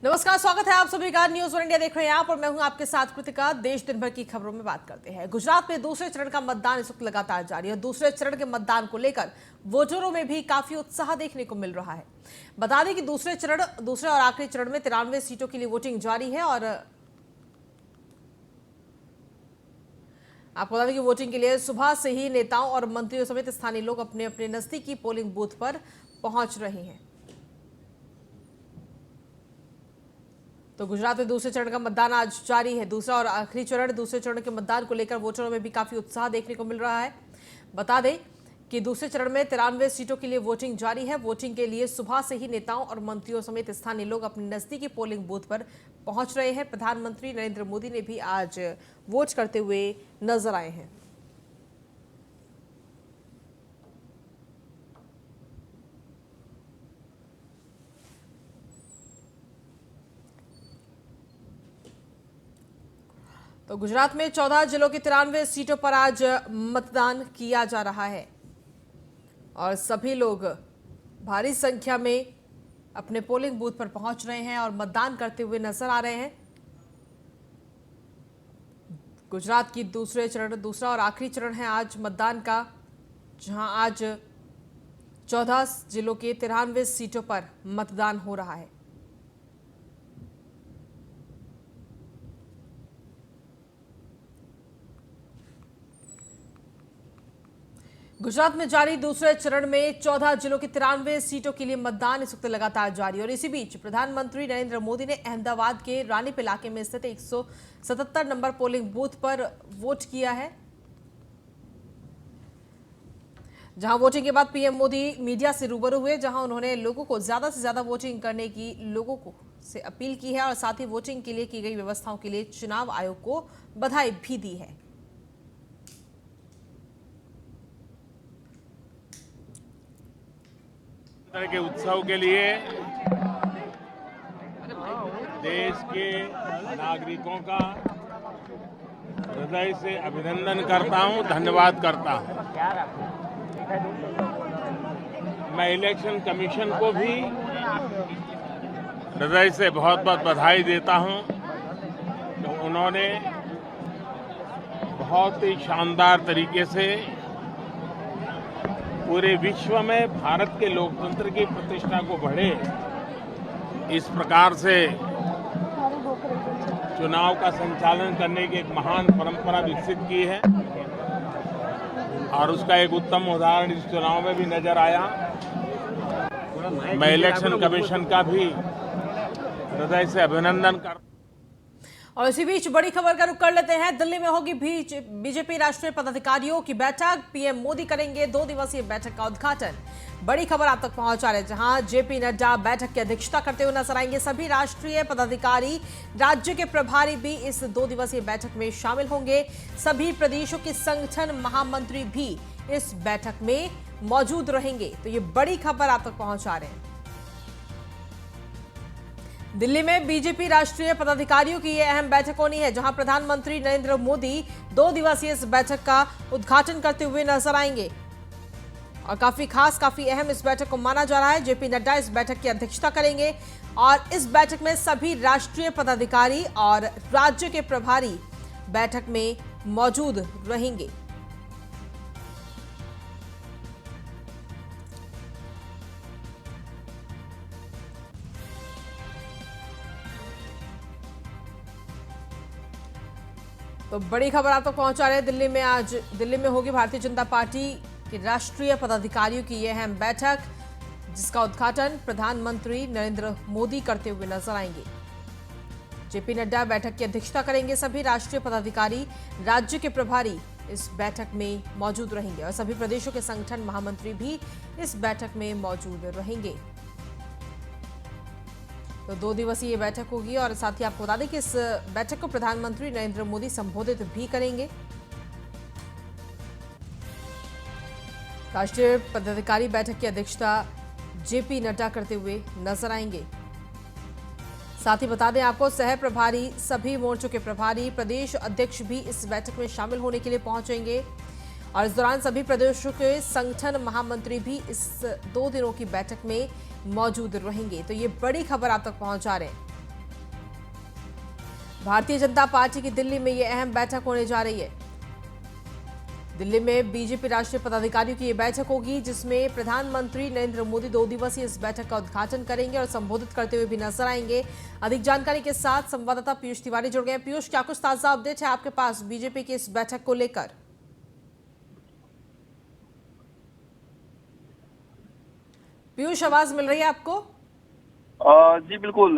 नमस्कार, स्वागत है आप सभी का। न्यूज वन इंडिया देख रहे हैं आप और मैं हूं आपके साथ कृतिका। देश दिन भर की खबरों में बात करते हैं। गुजरात में दूसरे चरण का मतदान इस वक्त लगातार जारी है। दूसरे चरण के मतदान को लेकर वोटरों में भी काफी उत्साह देखने को मिल रहा है। बता दें कि दूसरे और आखिरी चरण में 93 सीटों के लिए वोटिंग जारी है और आपको बता दें कि वोटिंग के लिए सुबह से ही नेताओं और मंत्रियों समेत स्थानीय लोग अपने अपने नजदीकी पोलिंग बूथ पर पहुंच रहे हैं। तो गुजरात में दूसरे चरण का मतदान आज जारी है। दूसरे चरण के मतदान को लेकर वोटरों में भी काफी उत्साह देखने को मिल रहा है। बता दें कि दूसरे चरण में 93 सीटों के लिए वोटिंग जारी है। वोटिंग के लिए सुबह से ही नेताओं और मंत्रियों समेत स्थानीय लोग अपने नजदीकी पोलिंग बूथ पर पहुंच रहे हैं। प्रधानमंत्री नरेंद्र मोदी ने भी आज वोट करते हुए नजर आए हैं। तो गुजरात में 14 जिलों की 93 सीटों पर आज मतदान किया जा रहा है और सभी लोग भारी संख्या में अपने पोलिंग बूथ पर पहुंच रहे हैं और मतदान करते हुए नजर आ रहे हैं। गुजरात की दूसरा और आखिरी चरण है आज मतदान का, जहां आज 14 जिलों के 93 सीटों पर मतदान हो रहा है। गुजरात में जारी दूसरे चरण में 14 जिलों की 93 सीटों के लिए मतदान इस वक्त लगातार जारी है और इसी बीच प्रधानमंत्री नरेंद्र मोदी ने अहमदाबाद के रानीप इलाके में स्थित 177 नंबर पोलिंग बूथ पर वोट किया है, जहां वोटिंग के बाद पीएम मोदी मीडिया से रूबरू हुए, जहां उन्होंने लोगों को ज्यादा से ज्यादा वोटिंग करने की से अपील की है और साथ ही वोटिंग के लिए की गई व्यवस्थाओं के लिए चुनाव आयोग को बधाई भी दी है। के उत्सव के लिए देश के नागरिकों का हृदय से अभिनंदन करता हूं, धन्यवाद करता हूं। मैं इलेक्शन कमीशन को भी हृदय से बहुत बहुत बधाई देता हूं कि उन्होंने बहुत ही शानदार तरीके से पूरे विश्व में भारत के लोकतंत्र की प्रतिष्ठा को बढ़े, इस प्रकार से चुनाव का संचालन करने की एक महान परंपरा विकसित की है और उसका एक उत्तम उदाहरण इस चुनाव में भी नजर आया। मैं इलेक्शन कमीशन का भी हृदय से अभिनंदन करता हूं। और इसी बीच बड़ी खबर का रुख कर लेते हैं। दिल्ली में होगी बीजेपी राष्ट्रीय पदाधिकारियों की बैठक। पीएम मोदी करेंगे 2 दिवसीय बैठक का उद्घाटन। बड़ी खबर आप तक पहुंचा रहे हैं, जहां जेपी नड्डा बैठक की अध्यक्षता करते हुए नजर आएंगे। सभी राष्ट्रीय पदाधिकारी, राज्य के प्रभारी भी इस 2 दिवसीय बैठक में शामिल होंगे। सभी प्रदेशों के संगठन महामंत्री भी इस बैठक में मौजूद रहेंगे। तो ये बड़ी खबर आप तक पहुंचा रहे हैं। दिल्ली में बीजेपी राष्ट्रीय पदाधिकारियों की यह अहम बैठक होनी है, जहां प्रधानमंत्री नरेंद्र मोदी 2 दिवसीय इस बैठक का उद्घाटन करते हुए नजर आएंगे और काफी अहम इस बैठक को माना जा रहा है। जेपी नड्डा इस बैठक की अध्यक्षता करेंगे और इस बैठक में सभी राष्ट्रीय पदाधिकारी और राज्य के प्रभारी बैठक में मौजूद रहेंगे। तो बड़ी खबर आप तक पहुंचा रहे हैं। दिल्ली में होगी भारतीय जनता पार्टी के राष्ट्रीय पदाधिकारियों की यह अहम बैठक, जिसका उद्घाटन प्रधानमंत्री नरेंद्र मोदी करते हुए नजर आएंगे। जेपी नड्डा बैठक की अध्यक्षता करेंगे। सभी राष्ट्रीय पदाधिकारी, राज्य के प्रभारी इस बैठक में मौजूद रहेंगे और सभी प्रदेशों के संगठन महामंत्री भी इस बैठक में मौजूद रहेंगे। तो 2 दिवसीय ये बैठक होगी और साथ ही आपको बता दें कि इस बैठक को प्रधानमंत्री नरेंद्र मोदी संबोधित भी करेंगे। राष्ट्रीय पदाधिकारी बैठक की अध्यक्षता जेपी नड्डा करते हुए नजर आएंगे। साथ ही बता दें आपको, सह प्रभारी, सभी मोर्चों के प्रभारी, प्रदेश अध्यक्ष भी इस बैठक में शामिल होने के लिए पहुंचेंगे और इस दौरान सभी प्रदेशों के संगठन महामंत्री भी इस 2 दिनों की बैठक में मौजूद रहेंगे। तो ये बड़ी खबर आप तक पहुंचा रहे हैं। भारतीय जनता पार्टी की दिल्ली में ये अहम बैठक होने जा रही है। दिल्ली में बीजेपी राष्ट्रीय पदाधिकारियों की ये बैठक होगी, जिसमें प्रधानमंत्री नरेंद्र मोदी 2 दिवसीय इस बैठक का उद्घाटन करेंगे और संबोधित करते हुए भी नजर आएंगे। अधिक जानकारी के साथ संवाददाता पीयूष तिवारी जुड़ गए हैं। पीयूष, क्या कुछ ताजा अपडेट है आपके पास बीजेपी की इस बैठक को लेकर? पीयूष, आवाज मिल रही है आपको? जी बिल्कुल।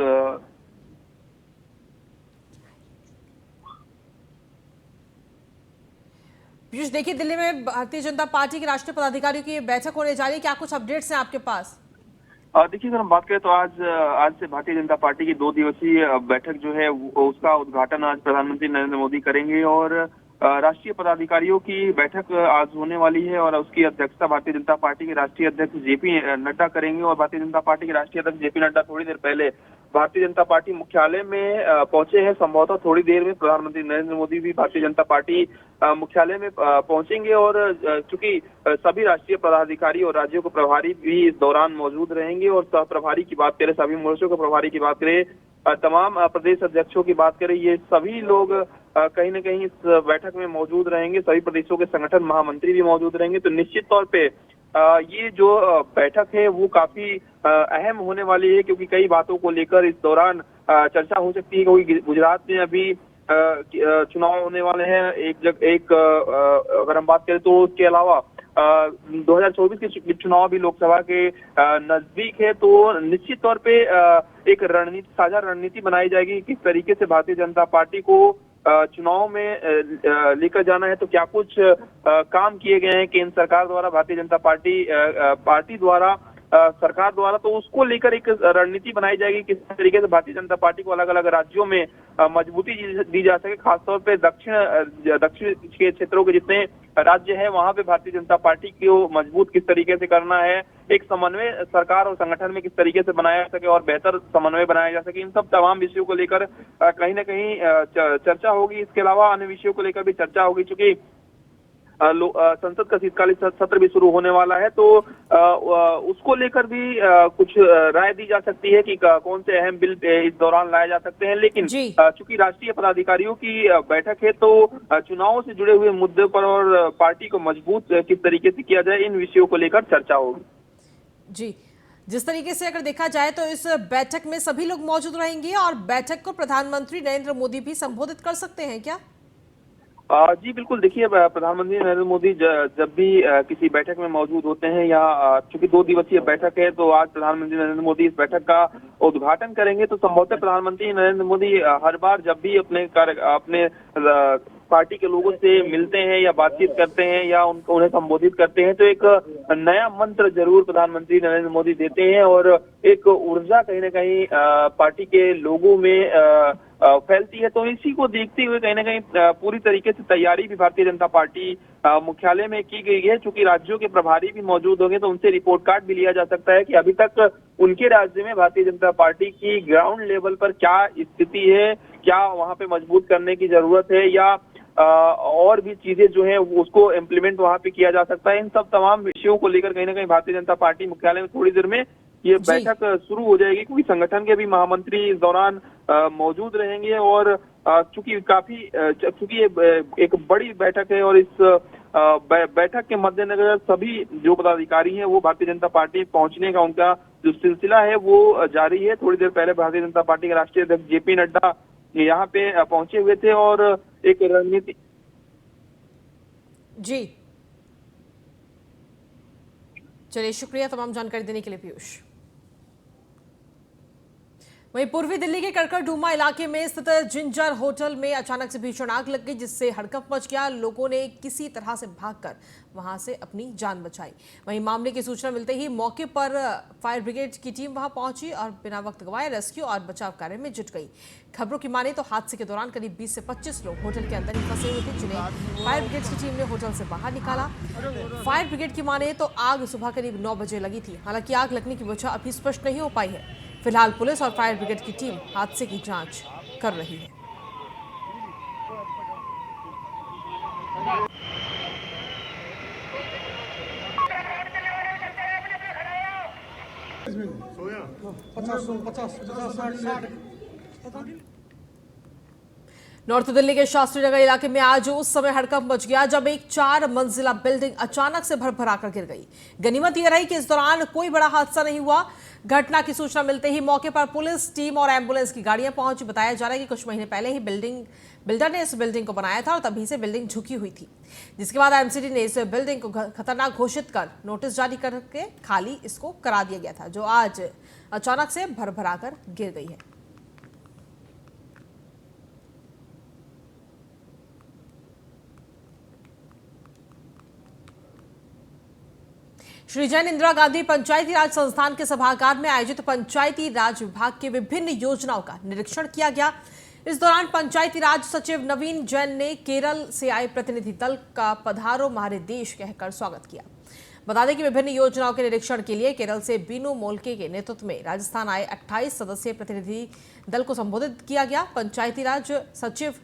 पीयूष, देखिए दिल्ली में भारतीय जनता पार्टी के राष्ट्रीय पदाधिकारियों की ये बैठक होने जा रही है, क्या कुछ अपडेट्स हैं आपके पास? देखिए, अगर हम बात करें तो आज से भारतीय जनता पार्टी की 2 दिवसीय बैठक जो है उसका उद्घाटन आज प्रधानमंत्री नरेंद्र मोदी करेंगे और राष्ट्रीय पदाधिकारियों की बैठक आज होने वाली है और उसकी अध्यक्षता भारतीय जनता पार्टी के राष्ट्रीय अध्यक्ष जेपी नड्डा करेंगे। और भारतीय जनता पार्टी के राष्ट्रीय अध्यक्ष जेपी नड्डा थोड़ी देर पहले भारतीय जनता पार्टी मुख्यालय में पहुंचे हैं। संभवतः थोड़ी देर में प्रधानमंत्री नरेंद्र मोदी भी भारतीय जनता पार्टी मुख्यालय में पहुंचेंगे और चूंकि सभी राष्ट्रीय पदाधिकारी और राज्यों के प्रभारी भी इस दौरान मौजूद रहेंगे और सह प्रभारी की बात करें, सभी मोर्चों के प्रभारी की बात करें, तमाम प्रदेश अध्यक्षों की बात करें, ये सभी लोग कहीं न कहीं इस बैठक में मौजूद रहेंगे। सभी प्रदेशों के संगठन महामंत्री भी मौजूद रहेंगे। तो निश्चित तौर पे ये जो बैठक है वो काफी अहम होने वाली है, क्योंकि कई बातों को लेकर इस दौरान चर्चा हो सकती है। क्योंकि गुजरात में अभी चुनाव होने वाले हैं अगर हम बात करें तो उसके अलावा 2024 के चुनाव भी लोकसभा के नजदीक है। तो निश्चित तौर पे एक साझा रणनीति बनाई जाएगी किस तरीके से भारतीय जनता पार्टी को चुनाव में लेकर जाना है। तो क्या कुछ काम किए गए हैं केंद्र सरकार द्वारा, भारतीय जनता पार्टी द्वारा, सरकार द्वारा, तो उसको लेकर एक रणनीति बनाई जाएगी किस तरीके से भारतीय जनता पार्टी को अलग अलग राज्यों में मजबूती दी जा सके। खासतौर पे दक्षिण के क्षेत्रों के जितने राज्य है वहां पे भारतीय जनता पार्टी को मजबूत किस तरीके से करना है, एक समन्वय सरकार और संगठन में किस तरीके से बनाया जा सके और बेहतर समन्वय बनाया जा सके, इन सब तमाम विषयों को लेकर कहीं न कहीं चर्चा होगी। इसके अलावा अन्य विषयों को लेकर भी चर्चा होगी, चूंकि संसद का शीतकालीन सत्र भी शुरू होने वाला है। तो उसको लेकर भी कुछ राय दी जा सकती है कि कौन से अहम बिल इस दौरान लाए जा सकते हैं। लेकिन चूंकि राष्ट्रीय पदाधिकारियों की बैठक है तो चुनावों से जुड़े हुए मुद्दे पर और पार्टी को मजबूत किस तरीके से किया जाए, इन विषयों को लेकर चर्चा होगी। जी, जिस तरीके से अगर देखा जाए तो इस बैठक में सभी लोग मौजूद रहेंगे और बैठक को प्रधानमंत्री नरेंद्र मोदी भी संबोधित कर सकते हैं क्या? जी बिल्कुल। देखिए, प्रधानमंत्री नरेंद्र मोदी जब भी किसी बैठक में मौजूद होते हैं या चूंकि 2 दिवसीय बैठक है तो आज प्रधानमंत्री नरेंद्र मोदी इस बैठक का उद्घाटन करेंगे। तो संभवतः प्रधानमंत्री नरेंद्र मोदी हर बार जब भी अपने पार्टी के लोगों से मिलते हैं या बातचीत करते हैं या उन्हें संबोधित करते हैं तो एक नया मंत्र जरूर प्रधानमंत्री नरेंद्र मोदी देते हैं और एक ऊर्जा कहीं न कहीं पार्टी के लोगों में फैलती है। तो इसी को देखते हुए कहीं न कहीं पूरी तरीके से तैयारी भी भारतीय जनता पार्टी मुख्यालय में की गई है। चूंकि राज्यों के प्रभारी भी मौजूद होंगे तो उनसे रिपोर्ट कार्ड भी लिया जा सकता है कि अभी तक उनके राज्य में भारतीय जनता पार्टी की ग्राउंड लेवल पर क्या स्थिति है, क्या वहां पे मजबूत करने की जरूरत है या और भी चीजें जो है उसको इम्प्लीमेंट वहां पे किया जा सकता है। इन सब तमाम विषयों को लेकर कहीं ना कहीं भारतीय जनता पार्टी मुख्यालय में थोड़ी देर में ये बैठक शुरू हो जाएगी, क्योंकि संगठन के भी महामंत्री इस दौरान मौजूद रहेंगे और चूंकि ये एक बड़ी बैठक है और इस बैठक के मद्देनजर सभी जो पदाधिकारी हैं वो भारतीय जनता पार्टी पहुंचने का उनका जो सिलसिला है वो जारी है। थोड़ी देर पहले भारतीय जनता पार्टी के राष्ट्रीय अध्यक्ष जेपी नड्डा यहाँ पे पहुंचे हुए थे और एक रणनीति। जी चलिए, शुक्रिया तमाम जानकारी देने के लिए पीयूष। वहीं पूर्वी दिल्ली के कड़कड़डूमा इलाके में स्थित जिंजर होटल में अचानक से भीषण आग लग गई, जिससे हड़कंप मच गया। लोगों ने किसी तरह से भागकर वहां से अपनी जान बचाई। वहीं मामले की सूचना मिलते ही मौके पर फायर ब्रिगेड की टीम वहां पहुंची और बिना वक्त गंवाए रेस्क्यू और बचाव कार्य में जुट गई। खबरों की माने तो हादसे के दौरान करीब 20 से 25 लोग होटल के अंदर ही फंसे हुए थे, जिन्हें फायर ब्रिगेड की टीम ने होटल से बाहर निकाला। फायर ब्रिगेड की माने तो आग सुबह करीब 9 बजे लगी थी। हालांकि आग लगने की वजह अभी स्पष्ट नहीं हो पाई है। फिलहाल पुलिस और फायर ब्रिगेड की टीम हादसे की जांच कर रही है। नॉर्थ दिल्ली के शास्त्री नगर इलाके में आज उस समय हड़कंप मच गया जब एक 4 मंजिला बिल्डिंग अचानक से भरभराकर गिर गई। गनीमत यह रही कि इस दौरान कोई बड़ा हादसा नहीं हुआ। घटना की सूचना मिलते ही मौके पर पुलिस टीम और एम्बुलेंस की गाड़ियां पहुंची। बताया जा रहा है कि कुछ महीने पहले ही बिल्डर ने इस बिल्डिंग को बनाया था और तभी से बिल्डिंग झुकी हुई थी, जिसके बाद एमसीडी ने इस बिल्डिंग को खतरनाक घोषित कर नोटिस जारी करके खाली इसको करा दिया गया था, जो आज अचानक से भरभराकर गिर गई है। श्री जैन इंदिरा गांधी पंचायती राज संस्थान के सभागार में आयोजित पंचायती राज विभाग की विभिन्न योजनाओं का निरीक्षण किया गया। इस दौरान पंचायती राज सचिव नवीन जैन ने केरल से आए प्रतिनिधि दल का पधारो हमारे देश कहकर स्वागत किया। बता दें कि विभिन्न योजनाओं के निरीक्षण के लिए केरल से बीनू मोल्के के नेतृत्व में राजस्थान आए 28 सदस्यीय प्रतिनिधि दल को संबोधित किया गया। पंचायती राज सचिव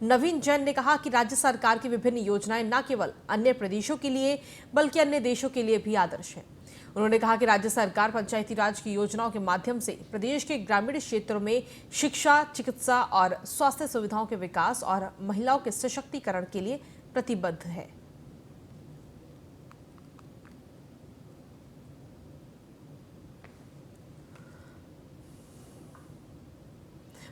नवीन जैन ने कहा कि राज्य सरकार की विभिन्न योजनाएं न केवल अन्य प्रदेशों के लिए बल्कि अन्य देशों के लिए भी आदर्श है। उन्होंने कहा कि राज्य सरकार पंचायती राज की योजनाओं के माध्यम से प्रदेश के ग्रामीण क्षेत्रों में शिक्षा, चिकित्सा और स्वास्थ्य सुविधाओं के विकास और महिलाओं के सशक्तिकरण के लिए प्रतिबद्ध है।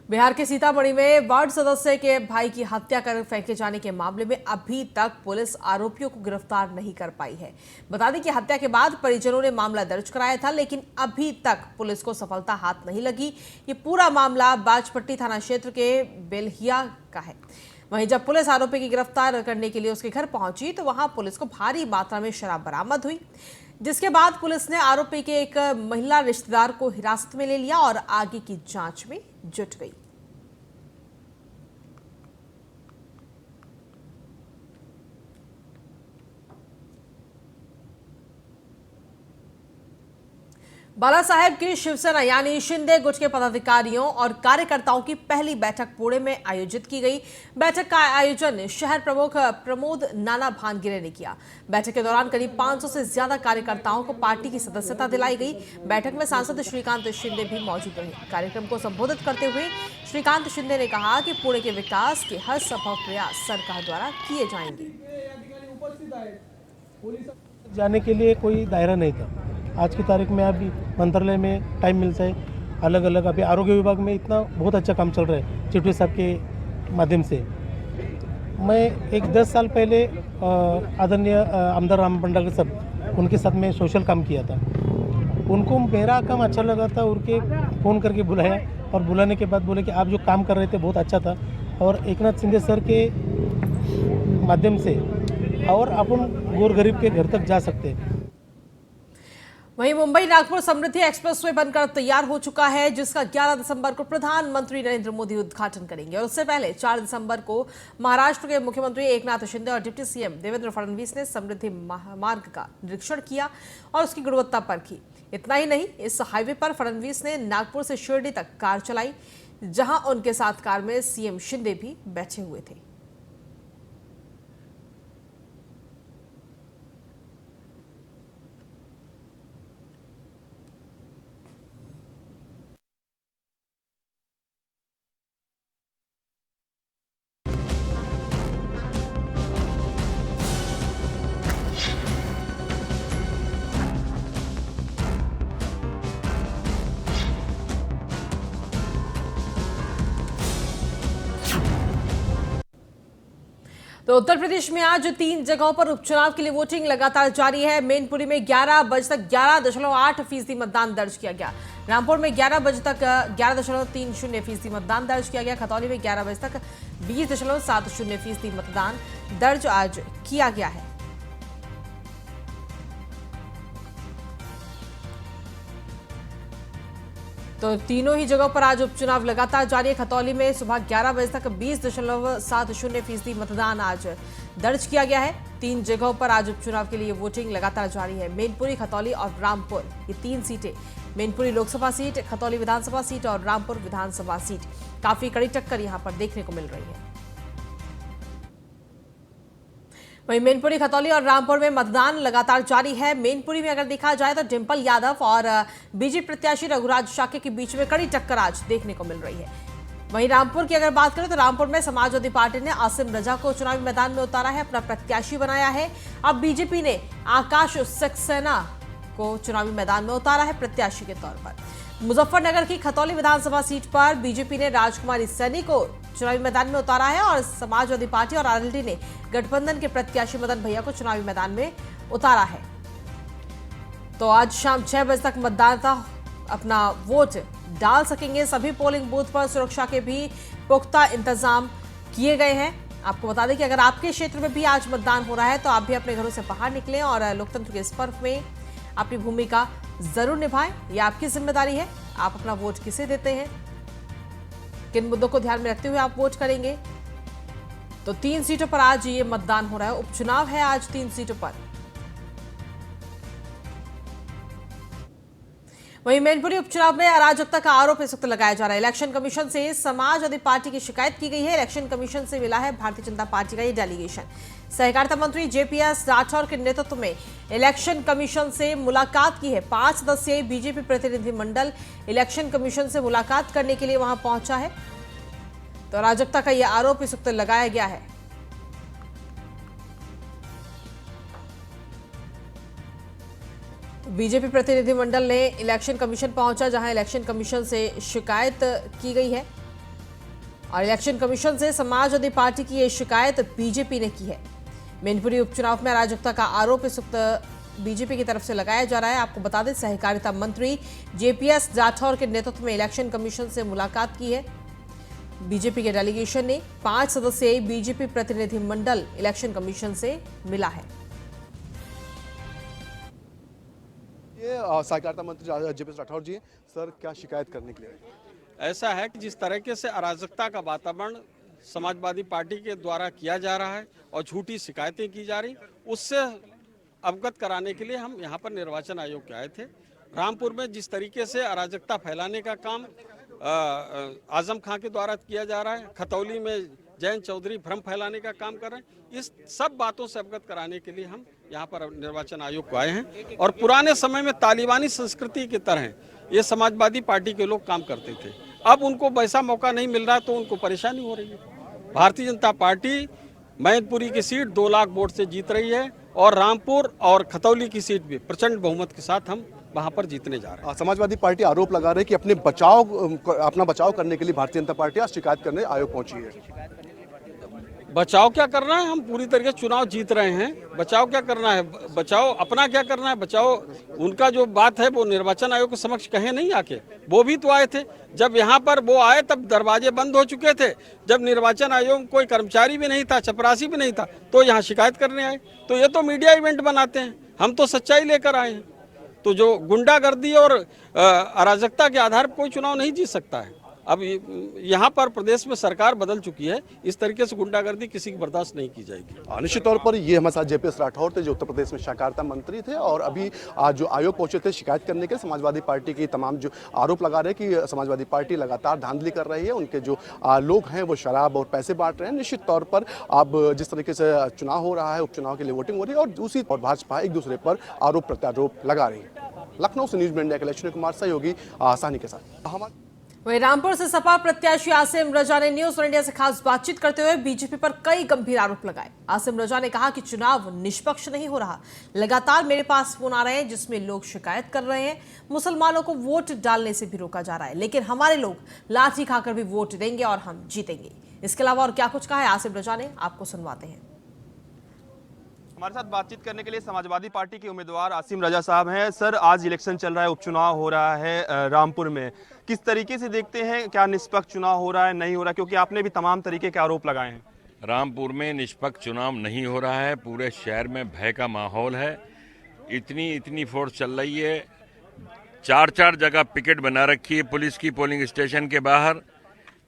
बिहार के सीतामढ़ी में वार्ड सदस्य के भाई की हत्या कर फेंके जाने के मामले में अभी तक पुलिस आरोपियों को गिरफ्तार नहीं कर पाई है। बता दें कि हत्या के बाद परिजनों ने मामला दर्ज कराया था, लेकिन अभी तक पुलिस को सफलता हाथ नहीं लगी। ये पूरा मामला बाजपट्टी थाना क्षेत्र के बेलहिया का है। वहीं जब पुलिस आरोपी की गिरफ्तार करने के लिए उसके घर पहुंची तो वहां पुलिस को भारी मात्रा में शराब बरामद हुई, जिसके बाद पुलिस ने आरोपी के एक महिला रिश्तेदार को हिरासत में ले लिया और आगे की जांच में जुट गई। बाला साहेब की शिवसेना यानी शिंदे गुट के पदाधिकारियों और कार्यकर्ताओं की पहली बैठक पुणे में आयोजित की गई। बैठक का आयोजन शहर प्रमुख प्रमोद नाना भानगिरे ने किया। बैठक के दौरान करीब 500 से ज्यादा कार्यकर्ताओं को पार्टी की सदस्यता दिलाई गई। बैठक में सांसद श्रीकांत शिंदे भी मौजूद रहे। कार्यक्रम को संबोधित करते हुए श्रीकांत शिंदे ने कहा कि पुणे के विकास के हर संभव प्रयास सरकार द्वारा किए जाएंगे। जाने के लिए कोई दायरा नहीं था। आज की तारीख में अभी मंत्रालय में टाइम मिलता है, अलग अलग अभी आरोग्य विभाग में इतना बहुत अच्छा काम चल रहा है चिटवी साहब के माध्यम से। मैं एक 10 साल पहले आदरणीय आमदार राम भंडारकर साहब उनके साथ में सोशल काम किया था। उनको मेरा काम अच्छा लगा था, उनके फ़ोन करके बुलाया और बुलाने के बाद बोले कि आप जो काम कर रहे थे बहुत अच्छा था और एकनाथ शिंदे सर के माध्यम से और अपन गोर गरीब के घर तक जा सकते हैं। वहीं मुंबई नागपुर समृद्धि एक्सप्रेसवे बनकर तैयार हो चुका है, जिसका 11 दिसंबर को प्रधानमंत्री नरेंद्र मोदी उद्घाटन करेंगे। और उससे पहले 4 दिसंबर को महाराष्ट्र के मुख्यमंत्री एकनाथ शिंदे और डिप्टी सीएम देवेंद्र फडणवीस ने समृद्धि मार्ग का निरीक्षण किया और उसकी गुणवत्ता परखी। इतना ही नहीं, इस हाईवे पर फडणवीस ने नागपुर से शिरडी तक कार चलाई, जहां उनके साथ कार में सीएम शिंदे भी बैठे हुए थे। तो उत्तर प्रदेश में आज 3 जगहों पर उपचुनाव के लिए वोटिंग लगातार जारी है। मैनपुरी में 11 बजे तक 11.8% मतदान दर्ज किया गया। रामपुर में 11 बजे तक 11.30% मतदान दर्ज किया गया। खतौली में 11 बजे तक 20.70% मतदान दर्ज आज किया गया है। तो तीनों ही जगहों पर आज उपचुनाव लगातार जारी है। खतौली में सुबह 11 बजे तक 20.70% मतदान आज दर्ज किया गया है। 3 जगहों पर आज उपचुनाव के लिए वोटिंग लगातार जारी है। मैनपुरी, खतौली और रामपुर, ये 3 सीटें, मैनपुरी लोकसभा सीट, खतौली विधानसभा सीट और रामपुर विधानसभा सीट, काफी कड़ी टक्कर यहां पर देखने को मिल रही है। वहीं मैनपुरी, खतौली और रामपुर में मतदान लगातार जारी है। मैनपुरी में अगर देखा जाए तो डिंपल यादव और बीजेपी प्रत्याशी रघुराज शाक्य के बीच में कड़ी टक्कर आज देखने को मिल रही है। वहीं रामपुर की अगर बात करें तो रामपुर में समाजवादी पार्टी ने आसिम रजा को चुनावी मैदान में उतारा है, अपना प्रत्याशी बनाया है। अब बीजेपी ने आकाश सक्सेना को चुनावी मैदान में उतारा है प्रत्याशी के तौर पर। मुजफ्फरनगर की खतौली विधानसभा सीट पर बीजेपी ने राजकुमारी सैनी को चुनावी मैदान में उतारा है और समाजवादी पार्टी और आरएलडी ने गठबंधन के प्रत्याशी मदन भैया को चुनावी मैदान में उतारा है। तो आज शाम 6 बजे तक मतदाता अपना वोट डाल सकेंगे। सभी पोलिंग बूथ पर सुरक्षा के भी पुख्ता इंतजाम किए गए हैं। आपको बता दें कि अगर आपके क्षेत्र में भी आज मतदान हो रहा है तो आप भी अपने घरों से बाहर निकलें और लोकतंत्र के इस पर्व में अपनी भूमिका जरूर निभाएं। यह आपकी जिम्मेदारी है, आप अपना वोट किसे देते हैं, किन मुद्दों को ध्यान में रखते हुए आप वोट करेंगे। तो 3 सीटों पर आज ये मतदान हो रहा है, उपचुनाव है आज 3 सीटों पर। वहीं मैनपुरी उपचुनाव में अराजकता का आरोप इस वक्त लगाया जा रहा है। इलेक्शन कमीशन से समाजवादी पार्टी की शिकायत की गई है। इलेक्शन कमीशन से मिला है भारतीय जनता पार्टी का ये डेलीगेशन। सहकारिता मंत्री जेपीएस राठौर के नेतृत्व में इलेक्शन कमीशन से मुलाकात की है। 5 सदस्यीय बीजेपी प्रतिनिधि मंडल इलेक्शन कमीशन से मुलाकात करने के लिए वहां पहुंचा है। तो अराजकता का यह आरोप इस वक्त लगाया गया है। बीजेपी प्रतिनिधिमंडल ने इलेक्शन कमीशन पहुंचा, जहां इलेक्शन कमीशन से शिकायत की गई है और इलेक्शन कमीशन से समाजवादी पार्टी की यह शिकायत बीजेपी ने की है। मैनपुरी उपचुनाव में अराजकता का आरोप इस वक्त बीजेपी की तरफ से लगाया जा रहा है। आपको बता दें, सहकारिता मंत्री जेपीएस राठौर के नेतृत्व में इलेक्शन कमीशन से मुलाकात की है बीजेपी के डेलीगेशन ने। 5 सदस्यीय बीजेपी प्रतिनिधिमंडल इलेक्शन कमीशन से मिला है। ये सहकारिता मंत्री जेपीएस राठौर जी, सर क्या शिकायत करने के लिए? ऐसा है कि जिस तरीके से अराजकता का वातावरण समाजवादी पार्टी के द्वारा किया जा रहा है और झूठी शिकायतें की जा रही, उससे अवगत कराने के लिए हम यहाँ पर निर्वाचन आयोग के आए थे। रामपुर में जिस तरीके से अराजकता फैलाने का काम आजम खां के द्वारा किया जा रहा है, खतौली में जयंत चौधरी भ्रम फैलाने का काम कर रहे हैं, इस सब बातों से अवगत कराने के लिए हम यहाँ पर निर्वाचन आयोग को आए हैं। और पुराने समय में तालिबानी संस्कृति की तरह ये समाजवादी पार्टी के लोग काम करते थे, अब उनको वैसा मौका नहीं मिल रहा तो उनको परेशानी हो रही है। भारतीय जनता पार्टी मैनपुरी की सीट 2 लाख वोट से जीत रही है और रामपुर और खतौली की सीट भी प्रचंड बहुमत के साथ हम वहां पर जीतने जा रहे हैं। समाजवादी पार्टी आरोप लगा रही है कि अपना बचाव करने के लिए भारतीय जनता पार्टी आज शिकायत करने आयोग पहुंची है। बचाव क्या करना है, हम पूरी तरीके से चुनाव जीत रहे हैं। बचाव क्या करना है, बचाव अपना क्या करना है, बचाव उनका जो बात है वो निर्वाचन आयोग के समक्ष कहे नहीं आके। वो भी तो आए थे, जब यहाँ पर वो आए तब दरवाजे बंद हो चुके थे, जब निर्वाचन आयोग कोई कर्मचारी भी नहीं था, चपरासी भी नहीं था, तो यहाँ शिकायत करने आए। तो ये तो मीडिया इवेंट बनाते हैं, हम तो सच्चाई लेकर आए हैं। तो जो गुंडागर्दी और अराजकता के आधार पर कोई चुनाव नहीं जीत सकता है। अब यहाँ पर प्रदेश में सरकार बदल चुकी है, इस तरीके से गुंडागर्दी किसी की बर्दाश्त नहीं की जाएगी। निश्चित तौर पर ये हमारे साथ जेपीएस राठौर थे, जो उत्तर प्रदेश में सहकारिता मंत्री थे और अभी आज जो आयोग पहुंचे थे शिकायत करने के समाजवादी पार्टी की तमाम जो आरोप लगा रहे हैं कि समाजवादी पार्टी लगातार धांधली कर रही है, उनके जो लोग हैं वो शराब और पैसे बांट रहे हैं। निश्चित तौर पर अब जिस तरीके से चुनाव हो रहा है, उपचुनाव के लिए वोटिंग हो रही है और दूसरी और भाजपा एक दूसरे पर आरोप प्रत्यारोप लगा रही है। लखनऊ से न्यूज इंडिया के लिए कुमार सहयोगी साहनी के साथ। वहीं रामपुर से सपा प्रत्याशी आसिम रजा ने न्यूज इंडिया से खास बातचीत करते हुए बीजेपी पर कई गंभीर आरोप लगाए। आसिम रजा ने कहा कि चुनाव निष्पक्ष नहीं हो रहा, लगातार मेरे पास फोन आ रहे हैं जिसमें लोग शिकायत कर रहे हैं, मुसलमानों को वोट डालने से भी रोका जा रहा है, लेकिन हमारे लोग लाठी खाकर भी वोट देंगे और हम जीतेंगे। इसके अलावा और क्या कुछ कहा है आसिम रजा ने, आपको सुनवाते हैं। हमारे साथ बातचीत करने के लिए समाजवादी पार्टी के उम्मीदवार आसिम रजा साहब हैं। सर, आज इलेक्शन चल रहा है, उपचुनाव हो रहा है रामपुर में, किस तरीके से देखते हैं, क्या निष्पक्ष चुनाव हो रहा है, नहीं हो रहा, क्योंकि आपने भी तमाम तरीके के आरोप लगाए हैं। रामपुर में निष्पक्ष चुनाव नहीं हो रहा है, पूरे शहर में भय का माहौल है। इतनी फोर्स चल रही है, 4 जगह पिकेट बना रखी है पुलिस की पोलिंग स्टेशन के बाहर,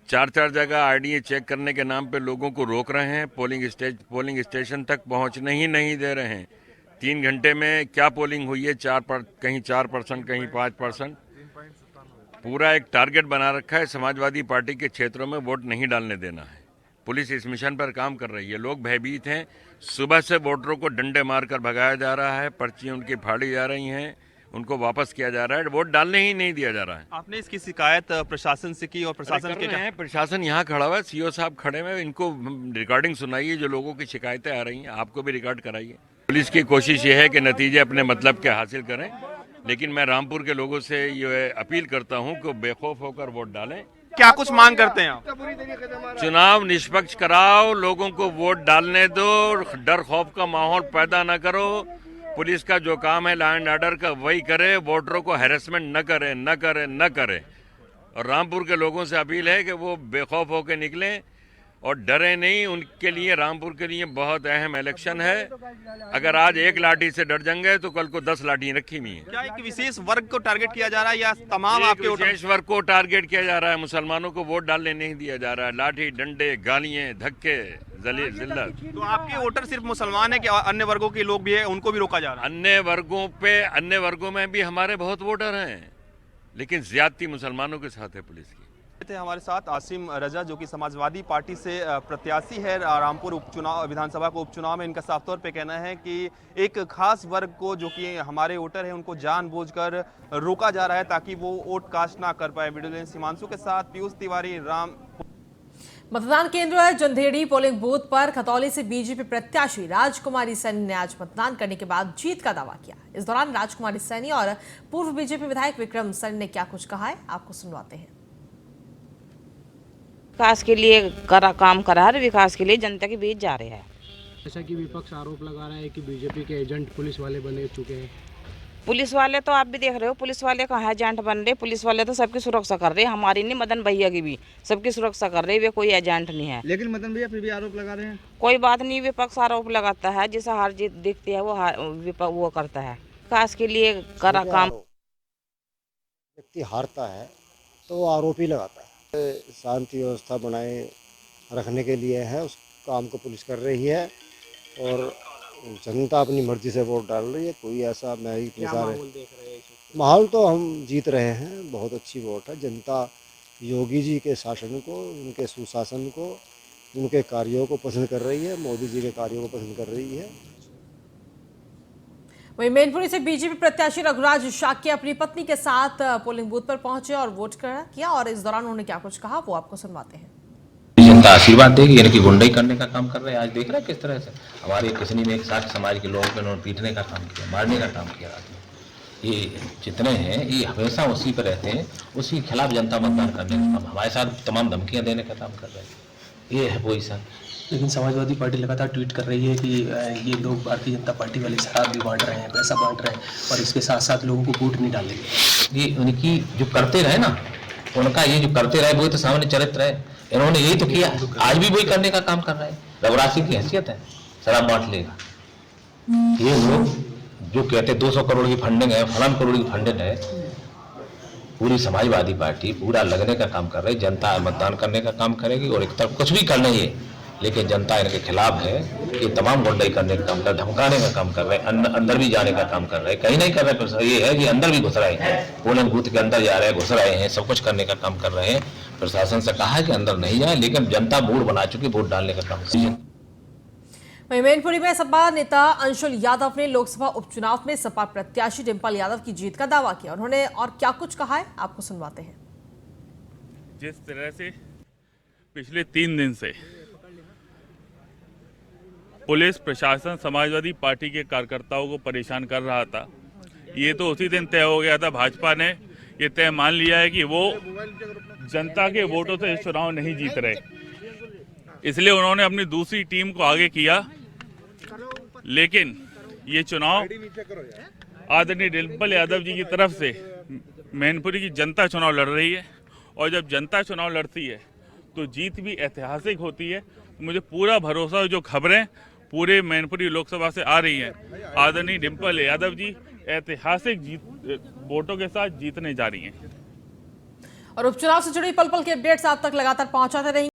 4 जगह आरडीए चेक करने के नाम पे लोगों को रोक रहे हैं, पोलिंग स्टेशन तक पहुंचने ही नहीं दे रहे हैं। 3 घंटे में क्या पोलिंग हुई है, कहीं 4%, कहीं 5%। पूरा एक टारगेट बना रखा है, समाजवादी पार्टी के क्षेत्रों में वोट नहीं डालने देना है। पुलिस इस मिशन पर काम कर रही है, लोग भयभीत हैं। सुबह से वोटरों को डंडे मारकर भगाया जा रहा है, पर्चियां उनकी फाड़ी जा रही हैं, उनको वापस किया जा रहा है, वोट डालने ही नहीं दिया जा रहा है। आपने इसकी शिकायत प्रशासन से की और प्रशासन कर के रहे हैं, प्रशासन यहाँ खड़ा हुआ है, सीओ साहब खड़े हुए, इनको रिकॉर्डिंग सुनाइए, जो लोगों की शिकायतें आ रही हैं आपको भी रिकॉर्ड कराइए। पुलिस की कोशिश ये है कि नतीजे अपने मतलब के हासिल करें, लेकिन मैं रामपुर के लोगों से ये अपील करता हूँ कि बेखौफ होकर वोट डालें। क्या कुछ मांग करते हैं आप? चुनाव निष्पक्ष कराओ, लोगों को वोट डालने दो, डर खौफ का माहौल पैदा न करो। पुलिस का जो काम है लॉ एंड ऑर्डर का वही करे, वोटरों को हैरेसमेंट न करे। और रामपुर के लोगों से अपील है कि वो बेखौफ होकर निकलें और डरे नहीं। उनके लिए, रामपुर के लिए बहुत अहम इलेक्शन है। अगर आज एक लाठी से डर जाएंगे तो कल को 10 लाठियां रखी हुई हैं। क्या एक विशेष वर्ग को टारगेट किया जा रहा है या तमाम आपके वोटर? विशेष वर्ग को टारगेट किया जा रहा है, मुसलमानों को वोट डालने नहीं दिया जा रहा है। लाठी, डंडे, गालियां, धक्के, जिल्लत। तो आपके वोटर सिर्फ मुसलमान है कि अन्य वर्गों के लोग भी है, उनको भी रोका जा रहा है? अन्य वर्गों में भी हमारे बहुत वोटर हैं, लेकिन ज्यादती मुसलमानों के साथ है पुलिस की। थे हमारे साथ आसिम रजा, जो कि समाजवादी पार्टी से प्रत्याशी है रामपुर उपचुनाव, विधानसभा को उपचुनाव में। इनका साफ तौर पे कहना है कि एक खास वर्ग को, जो कि हमारे वोटर हैं, उनको जानबूझकर रोका जा रहा है ताकि वो वोट कास्ट ना कर पाए। वीडियो लेंस हिमांशु के साथ पीयूष तिवारी, राम। मतदान केंद्र है जंधेड़ी पोलिंग बूथ पर खतौली से बीजेपी प्रत्याशी राजकुमारी सैनी ने आज मतदान करने के बाद जीत का दावा किया। इस दौरान राजकुमारी सैनी और पूर्व बीजेपी विधायक विक्रम सैनी ने क्या कुछ कहा है, आपको सुनवाते हैं। विकास के लिए काम करा है, विकास के लिए जनता के बीच जा रहे हैं। जैसा कि विपक्ष आरोप लगा रहा है कि बीजेपी के एजेंट पुलिस वाले बने चुके हैं। पुलिस वाले तो आप भी देख रहे हो, पुलिस वाले कहाँ एजेंट बन रहे। पुलिस वाले तो सबकी सुरक्षा कर रहे हैं, हमारी नहीं, मदन भैया की भी सबकी सुरक्षा कर रहे हैं, वे कोई एजेंट नहीं है। लेकिन मदन भैया फिर भी आरोप लगा रहे हैं। कोई बात नहीं, विपक्ष आरोप लगाता है, जिसे हार जीत दिखती है वो करता है। विकास के लिए काम। व्यक्ति हारता है तो वो आरोप ही लगाता है। शांति व्यवस्था बनाए रखने के लिए है, उस काम को पुलिस कर रही है और जनता अपनी मर्जी से वोट डाल रही है। कोई ऐसा मैं ही माहौल तो हम जीत रहे हैं, बहुत अच्छी वोट है। जनता योगी जी के शासन को, उनके सुशासन को, उनके कार्यों को पसंद कर रही है, मोदी जी के कार्यों को पसंद कर रही है। वहीं मैनपुरी से बीजेपी प्रत्याशी रघुराज शाक्य अपनी पत्नी के साथ पोलिंग बूथ पर पहुंचे और वोट किया, और इस दौरान उन्होंने क्या कुछ कहा वो आपको सुनवाते हैं। जनता आशीर्वाद देगी, यानी कि गुंडाई करने का काम कर रहे हैं। आज देख रहे हैं किस तरह से हमारे किसनी में एक साथ समाज के लोगों को उन्होंने पीटने का काम किया, मारने का काम किया। ये जितने हैं ये हमेशा उसी पर रहते हैं, उसी के खिलाफ जनता मतदान करने का काम, हमारे साथ तमाम धमकियां देने का काम कर रहे हैं। ये है पोजीशन। लेकिन समाजवादी पार्टी लगातार ट्वीट कर रही है कि ये लोग भारतीय जनता पार्टी वाले शराब भी बांट रहे हैं, पैसा बांट रहे हैं और इसके साथ साथ लोगों को वोट नहीं डालेंगे। ये उनकी जो करते रहे ना, उनका ये जो करते रहे वही तो सामने चरित्र है। इन्होंने यही तो किया, आज भी वही करने का काम कर रहे हैं। रघुराज सिंह की हैसियत है, शराब बांट लेगा। ये लोग जो कहते 200 करोड़ की फंडिंग है, फलान करोड़ की फंडिंग है, पूरी समाजवादी पार्टी पूरा लगने का काम कर रही है। जनता मतदान करने का काम करेगी और एक तरफ कुछ भी करना ही है, लेकिन जनता इनके खिलाफ है कि तमाम गुंडाई करने का काम कर, धमकाने का काम कर रहे हैं, अंदर भी जाने का काम कर रहे हैं। कहीं नहीं कर रहे, ये है कि अंदर भी घुस रहे हैं, पोलिंग बूथ के अंदर जा रहे हैं, घुस रहे हैं, सब कुछ करने का काम कर रहे हैं। प्रशासन से कहा है कि अंदर नहीं जाए, लेकिन जनता मूड बना चुकी, वोट डालने का काम कर रही है। वहीं मैनपुरी में सपा नेता अंशुल यादव ने लोकसभा उपचुनाव में सपा प्रत्याशी डिंपल यादव की जीत का दावा किया। उन्होंने और क्या कुछ कहा है, आपको सुनवाते हैं। जिस तरह से पिछले 3 दिन से पुलिस प्रशासन समाजवादी पार्टी के कार्यकर्ताओं को परेशान कर रहा था, ये तो उसी दिन तय हो गया था। भाजपा ने ये तय मान लिया है कि वो जनता के वोटों से इस चुनाव नहीं जीत रहे, इसलिए उन्होंने अपनी दूसरी टीम को आगे किया। लेकिन ये चुनाव आदरणीय डिंपल यादव जी की तरफ से मैनपुरी की जनता चुनाव लड़ रही है, और जब जनता चुनाव लड़ती है तो जीत भी ऐतिहासिक होती है। मुझे पूरा भरोसा है, जो खबरें पूरे मैनपुरी लोकसभा से आ रही हैं, आदरणीय डिंपल यादव जी ऐतिहासिक वोटों के साथ जीतने जा रही हैं। और उपचुनाव से जुड़ी पल पल के अपडेट्स आप तक लगातार पहुंचाते रहेंगे।